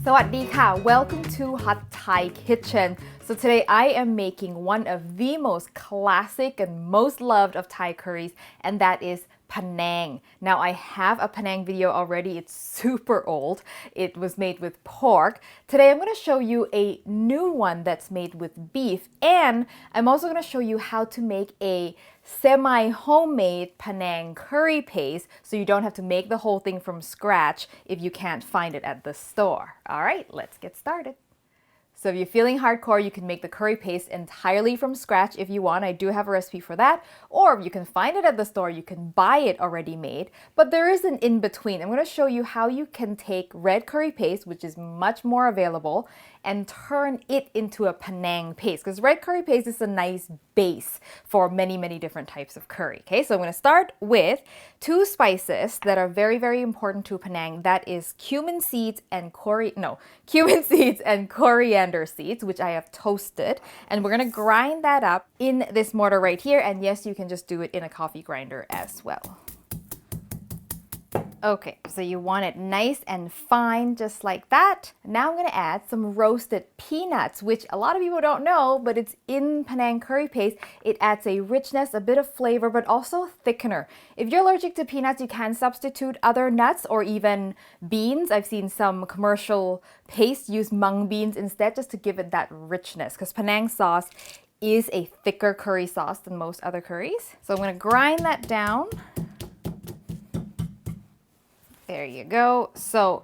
Sawadee welcome to Hot Thai Kitchen. So today I am making one of the most classic and most loved of Thai curries, and that is Panang. Now I have a Panang video already. It's super old. It was made with pork. Today I'm going to show you a new one that's made with beef, and I'm also going to show you how to make a semi-homemade Panang curry paste so you don't have to make the whole thing from scratch if you can't find it at the store. All right, let's get started. So if you're feeling hardcore, you can make the curry paste entirely from scratch if you want. I do have a recipe for that. Or if you can find it at the store, you can buy it already made. But there is an in-between. I'm going to show you how you can take red curry paste, which is much more available, and turn it into a Panang paste. Because red curry paste is a nice base for many different types of curry. Okay, so I'm going to start with two spices that are very important to Panang. That is cumin seeds and coriander seeds, which I have toasted, and we're gonna grind that up in this mortar right here. And yes, you can just do it in a coffee grinder as well. Okay, so you want it nice and fine, just like that. Now I'm gonna add some roasted peanuts, which a lot of people don't know, but it's in Panang curry paste. It adds a richness, a bit of flavor, but also thickener. If you're allergic to peanuts, you can substitute other nuts or even beans. I've seen some commercial paste use mung beans instead, just to give it that richness, because Panang sauce is a thicker curry sauce than most other curries. So I'm gonna grind that down. There you go. So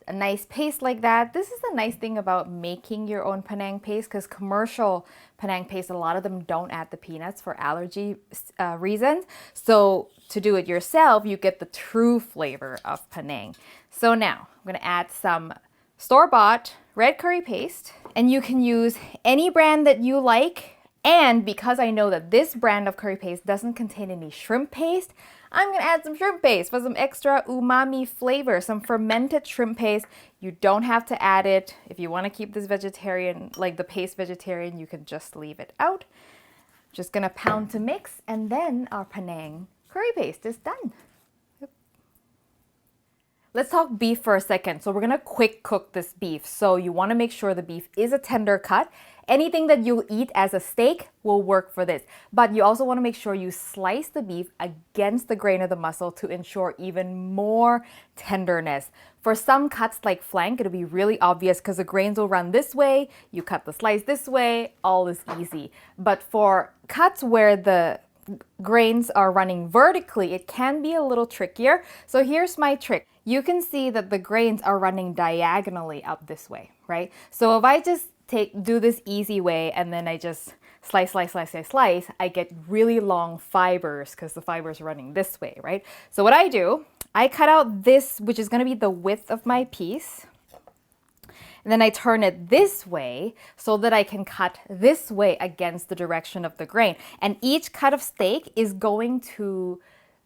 a nice paste like that. This is the nice thing about making your own Panang paste, because commercial Panang paste, a lot of them don't add the peanuts for allergy reasons. So to do it yourself, you get the true flavor of Panang. So now I'm going to add some store-bought red curry paste, and you can use any brand that you like. And because I know that this brand of curry paste doesn't contain any shrimp paste, I'm going to add some shrimp paste for some extra umami flavor, some fermented shrimp paste. You don't have to add it. If you want to keep this vegetarian, like the paste vegetarian, you can just leave it out. Just going to pound to mix, and then our Panang curry paste is done. Let's talk beef for a second. So we're gonna quick cook this beef. So you wanna make sure the beef is a tender cut. Anything that you'll eat as a steak will work for this. But you also wanna make sure you slice the beef against the grain of the muscle to ensure even more tenderness. For some cuts like flank, it'll be really obvious because the grains will run this way, you cut the slice this way, all is easy. But for cuts where the grains are running vertically, it can be a little trickier. So here's my trick. You can see that the grains are running diagonally up this way, right? So if I just do this easy way and then I just slice, I get really long fibers because the fibers are running this way, right? So what I do, I cut out this, which is going to be the width of my piece. And then I turn it this way so that I can cut this way against the direction of the grain. And each cut of steak is going to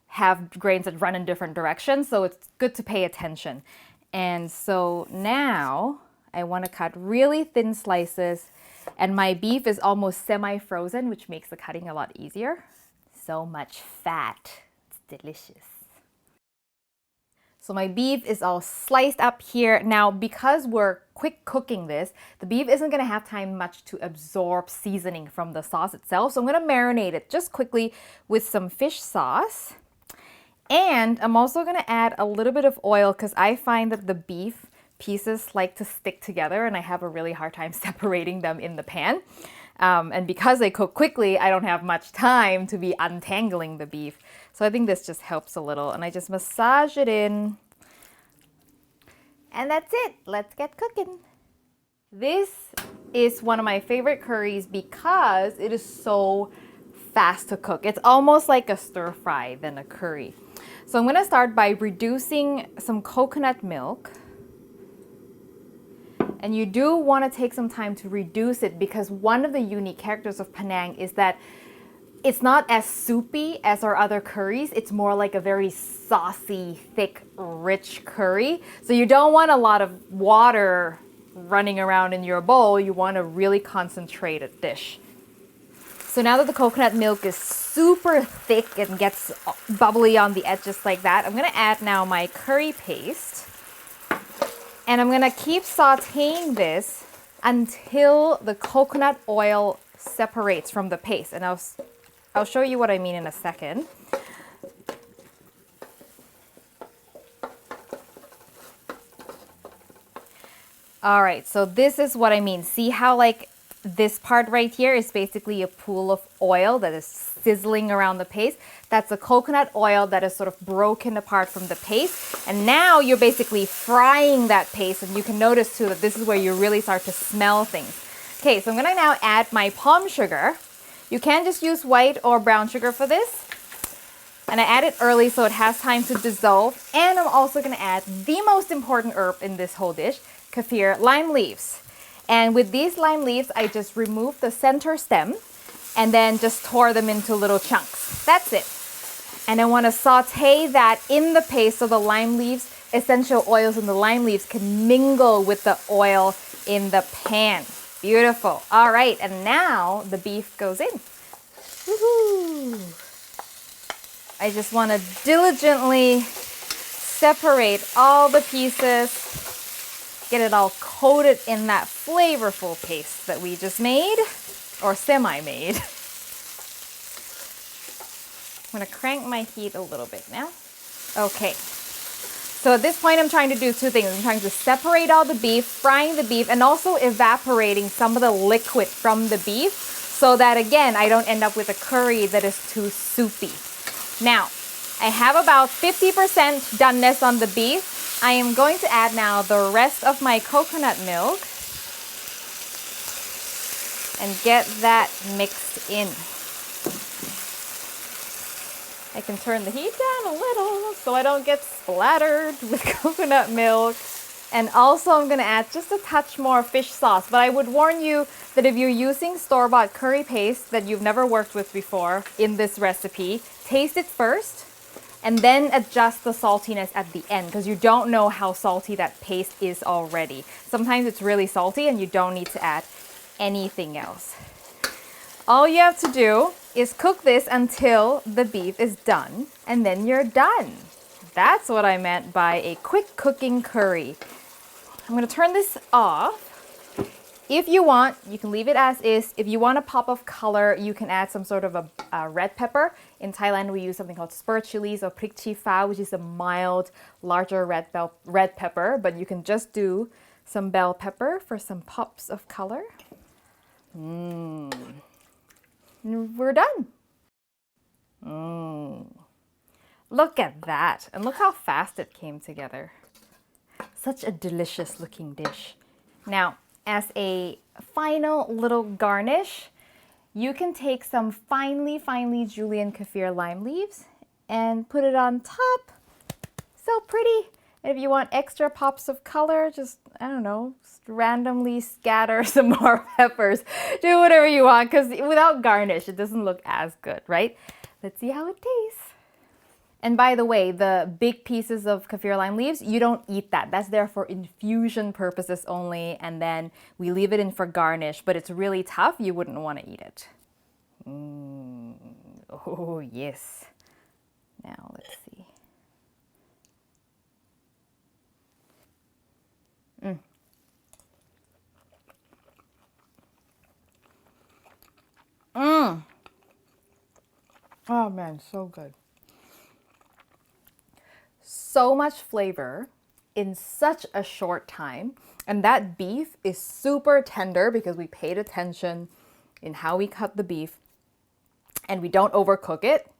have grains that run in different directions, so it's good to pay attention. And so now I want to cut really thin slices, and my beef is almost semi-frozen, which makes the cutting a lot easier. So much fat. It's delicious. So my beef is all sliced up here. Now, because we're quick cooking this, the beef isn't going to have time much to absorb seasoning from the sauce itself. So I'm going to marinate it just quickly with some fish sauce. And I'm also going to add a little bit of oil because I find that the beef pieces like to stick together and I have a really hard time separating them in the pan. And because they cook quickly, I don't have much time to be untangling the beef. So I think this just helps a little. And I just massage it in. And that's it. Let's get cooking. This is one of my favorite curries because it is so fast to cook. It's almost like a stir fry than a curry. So I'm going to start by reducing some coconut milk. And you do want to take some time to reduce it because one of the unique characters of Panang is that it's not as soupy as our other curries. It's more like a very saucy, thick, rich curry. So you don't want a lot of water running around in your bowl. You want a really concentrated dish. So now that the coconut milk is super thick and gets bubbly on the edges like that, I'm going to add now my curry paste. And I'm gonna keep sauteing this until the coconut oil separates from the paste. And I'll show you what I mean in a second. All right, so this is what I mean. See how like this part right here is basically a pool of oil that is sizzling around the paste. That's the coconut oil that is sort of broken apart from the paste. And now you're basically frying that paste, and you can notice too that this is where you really start to smell things. Okay, so I'm gonna now add my palm sugar. You can just use white or brown sugar for this. And I add it early so it has time to dissolve. And I'm also gonna add the most important herb in this whole dish, kaffir lime leaves. And with these lime leaves, I just remove the center stem and then just tore them into little chunks. That's it. And I want to saute that in the paste so the lime leaves, essential oils in the lime leaves can mingle with the oil in the pan. Beautiful. All right, and now the beef goes in. Woohoo! I just want to diligently separate all the pieces. Get it all coated in that flavorful paste that we just made, or semi-made. I'm gonna crank my heat a little bit now. Okay, so at this point I'm trying to do two things. I'm trying to separate all the beef, frying the beef, and also evaporating some of the liquid from the beef so that, again, I don't end up with a curry that is too soupy. Now, I have about 50% doneness on the beef. I am going to add now the rest of my coconut milk and get that mixed in. I can turn the heat down a little so I don't get splattered with coconut milk. And also I'm gonna add just a touch more fish sauce, but I would warn you that if you're using store-bought curry paste that you've never worked with before in this recipe, taste it first and then adjust the saltiness at the end because you don't know how salty that paste is already. Sometimes it's really salty and you don't need to add anything else. All you have to do is cook this until the beef is done, and then you're done. That's what I meant by a quick cooking curry. I'm gonna turn this off. If you want, you can leave it as is. If you want a pop of color, you can add some sort of a red pepper. In Thailand, we use something called spur chilies or prik chi fa, which is a mild, larger red pepper, but you can just do some bell pepper for some pops of color. We're done. Look at that, and look how fast it came together. Such a delicious looking dish. Now, as a final little garnish, you can take some finely julienne kaffir lime leaves and put it on top. So pretty. And if you want extra pops of color, just, I don't know, just randomly scatter some more peppers. Do whatever you want, because without garnish, it doesn't look as good, right? Let's see how it tastes. And by the way, the big pieces of kaffir lime leaves, you don't eat that. That's there for infusion purposes only, and then we leave it in for garnish, but it's really tough. You wouldn't want to eat it. Oh, yes. Now, let's see. Oh man, so good. So much flavor in such a short time. And that beef is super tender because we paid attention in how we cut the beef and we don't overcook it,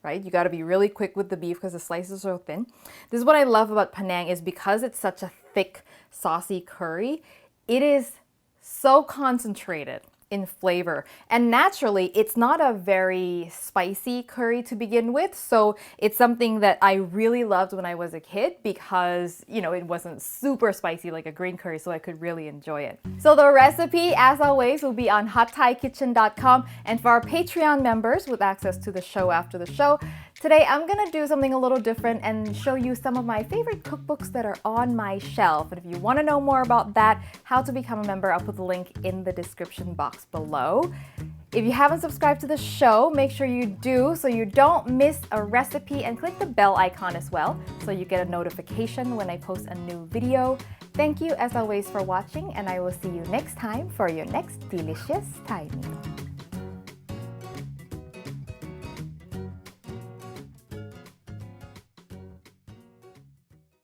right? You got to be really quick with the beef because the slices are so thin. This is what I love about Panang is because it's such a thick, saucy curry, it is so concentrated in flavor. And naturally, it's not a very spicy curry to begin with. So it's something that I really loved when I was a kid because, you know, it wasn't super spicy like a green curry, so I could really enjoy it. So the recipe, as always, will be on hotthaikitchen.com. And for our Patreon members with access to the show after the show, today I'm gonna do something a little different and show you some of my favorite cookbooks that are on my shelf. And if you wanna know more about that, how to become a member, I'll put the link in the description box below. If you haven't subscribed to the show, make sure you do so you don't miss a recipe, and click the bell icon as well so you get a notification when I post a new video. Thank you as always for watching, and I will see you next time for your next delicious Thai meal.